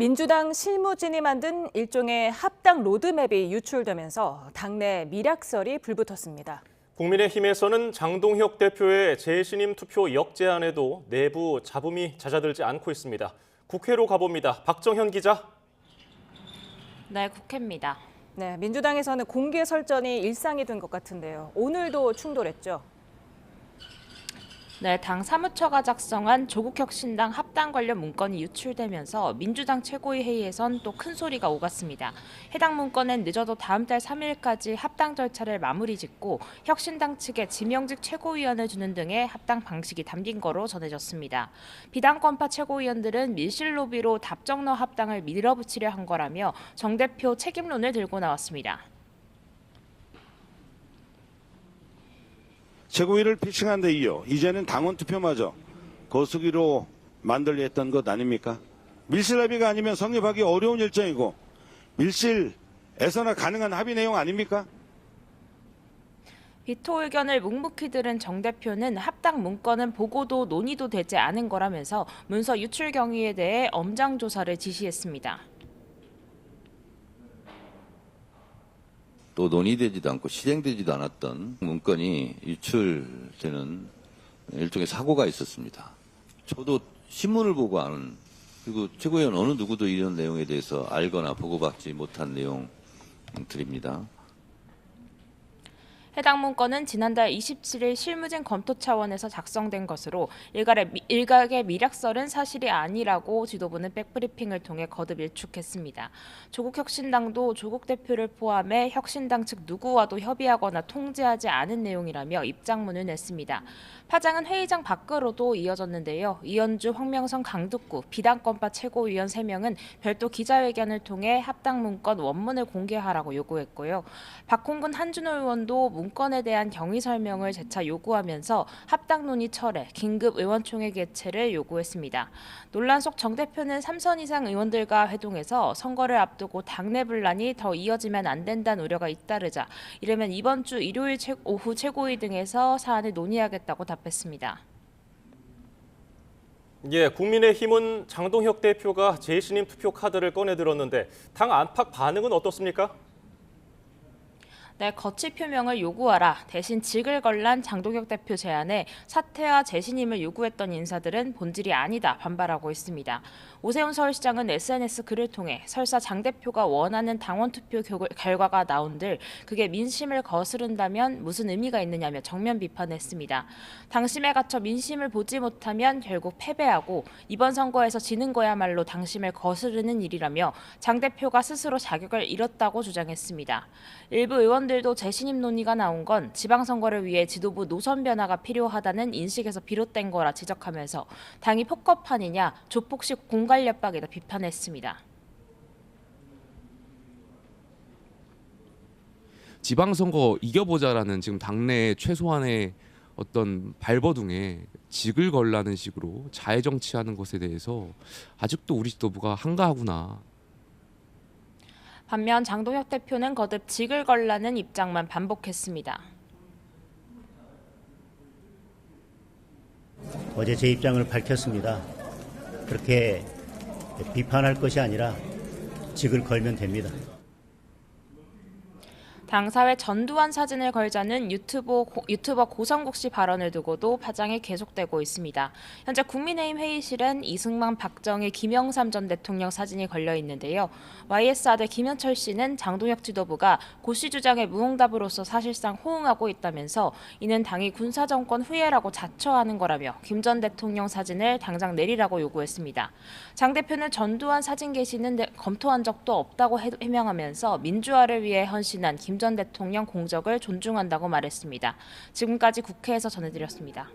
민주당 실무진이 만든 일종의 합당 로드맵이 유출되면서 당내 밀약설이 불붙었습니다. 국민의힘에서는 장동혁 대표의 재신임 투표 역제안에도 내부 잡음이 잦아들지 않고 있습니다. 국회로 가봅니다. 박정현 기자. 네, 국회입니다. 네, 민주당에서는 공개 설전이 일상이 된 것 같은데요. 오늘도 충돌했죠. 네, 당 사무처가 작성한 조국혁신당 합당 관련 문건이 유출되면서 민주당 최고위 회의에선 또 큰 소리가 오갔습니다. 해당 문건엔 늦어도 다음 달 3일까지 합당 절차를 마무리 짓고 혁신당 측에 지명직 최고위원을 주는 등의 합당 방식이 담긴 거로 전해졌습니다. 비당권파 최고위원들은 밀실 로비로 답정너 합당을 밀어붙이려 한 거라며 정 대표 책임론을 들고 나왔습니다. 최고위를 피칭한 데 이어 이제는 당원 투표마저 거수기로 만들려 했던 것 아닙니까? 밀실 합의가 아니면 성립하기 어려운 일정이고 밀실에서나 가능한 합의 내용 아닙니까? 비토 의견을 묵묵히 들은 정 대표는 합당 문건은 보고도 논의도 되지 않은 거라면서 문서 유출 경위에 대해 엄장 조사를 지시했습니다. 또 논의되지도 않고 실행되지도 않았던 문건이 유출되는 일종의 사고가 있었습니다. 저도 신문을 보고 아는, 그리고 최고위원 어느 누구도 이런 내용에 대해서 알거나 보고받지 못한 내용들입니다. 해당 문건은 지난달 27일 실무진 검토 차원에서 작성된 것으로 일각의 밀약설은 사실이 아니라고 지도부는 백브리핑을 통해 거듭 일축했습니다. 조국혁신당도 조국 대표를 포함해 혁신당 측 누구와도 협의하거나 통지하지 않은 내용이라며 입장문을 냈습니다. 파장은 회의장 밖으로도 이어졌는데요. 이현주, 황명선, 강득구, 비당권파 최고위원 3명은 별도 기자회견을 통해 합당 문건 원문을 공개하라고 요구했고요. 박홍근, 한준호 의원도 문건에 대한 경위 설명을 재차 요구하면서 합당 논의 철회, 긴급 의원총회 개최를 요구했습니다. 논란 속 정 대표는 3선 이상 의원들과 회동해서 선거를 앞두고 당내 분란이 더 이어지면 안 된다는 우려가 잇따르자 이르면 이번 주 일요일 오후 최고위 등에서 사안을 논의하겠다고 답했습니다. 국민의힘은 장동혁 대표가 재신임 투표 카드를 꺼내 들었는데 당 안팎 반응은 어떻습니까? 네, 거취 표명을 요구하라. 대신 직을 걸란 장동혁 대표 제안에 사퇴와 재신임을 요구했던 인사들은 본질이 아니다 반발하고 있습니다. 오세훈 서울시장은 SNS 글을 통해 설사 장 대표가 원하는 당원 투표 결과가 나온들 그게 민심을 거스른다면 무슨 의미가 있느냐며 정면 비판했습니다. 당심에 갇혀 민심을 보지 못하면 결국 패배하고 이번 선거에서 지는 거야말로 당심을 거스르는 일이라며 장 대표가 스스로 자격을 잃었다고 주장했습니다. 일부 의원들도 재신임 논의가 나온 건 지방선거를 위해 지도부 노선 변화가 필요하다는 인식에서 비롯된 거라 지적하면서 당이 폭거판이냐 조폭식 공갈협박이다 비판했습니다. 지방선거 이겨보자라는 지금 당내 최소한의 어떤 발버둥에 직을 걸라는 식으로 자해정치하는 것에 대해서 아직도 우리 지도부가 한가하구나. 반면 장동혁 대표는 거듭 직을 걸라는 입장만 반복했습니다. 어제 제 입장을 밝혔습니다. 그렇게 비판할 것이 아니라 직을 걸면 됩니다. 당사회 전두환 사진을 걸자는 유튜버 고성국 씨 발언을 두고도 파장이 계속되고 있습니다. 현재 국민의힘 회의실엔 이승만, 박정희, 김영삼 전 대통령 사진이 걸려 있는데요. YS 아들 김현철 씨는 장동혁 지도부가 고 씨 주장에 무응답으로서 사실상 호응하고 있다면서 이는 당이 군사정권 후예라고 자처하는 거라며 김 전 대통령 사진을 당장 내리라고 요구했습니다. 장 대표는 전두환 사진 게시는 검토한 적도 없다고 해명하면서 민주화를 위해 헌신한 김 전 대통령 공적을 존중한다고 말했습니다. 지금까지 국회에서 전해드렸습니다.